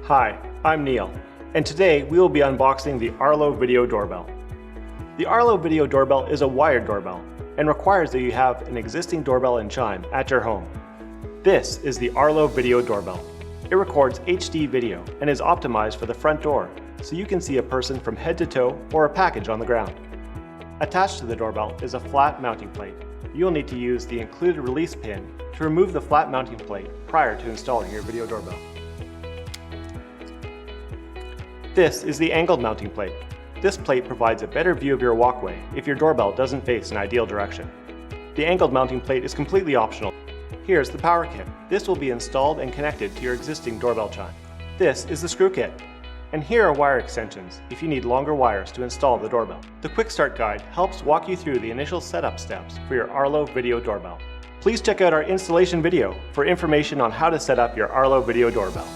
Hi, I'm Neil, and today we will be unboxing the Arlo Video Doorbell. The Arlo Video Doorbell is a wired doorbell and requires that you have an existing doorbell and chime at your home. This is the Arlo Video Doorbell. It records HD video and is optimized for the front door, so you can see a person from head to toe or a package on the ground. Attached to the doorbell is a flat mounting plate. You'll need to use the included release pin to remove the flat mounting plate prior to installing your video doorbell. This is the angled mounting plate. This plate provides a better view of your walkway if your doorbell doesn't face an ideal direction. The angled mounting plate is completely optional. Here's the power kit. This will be installed and connected to your existing doorbell chime. This is the screw kit. And here are wire extensions if you need longer wires to install the doorbell. The Quick Start Guide helps walk you through the initial setup steps for your Arlo Video Doorbell. Please check out our installation video for information on how to set up your Arlo Video Doorbell.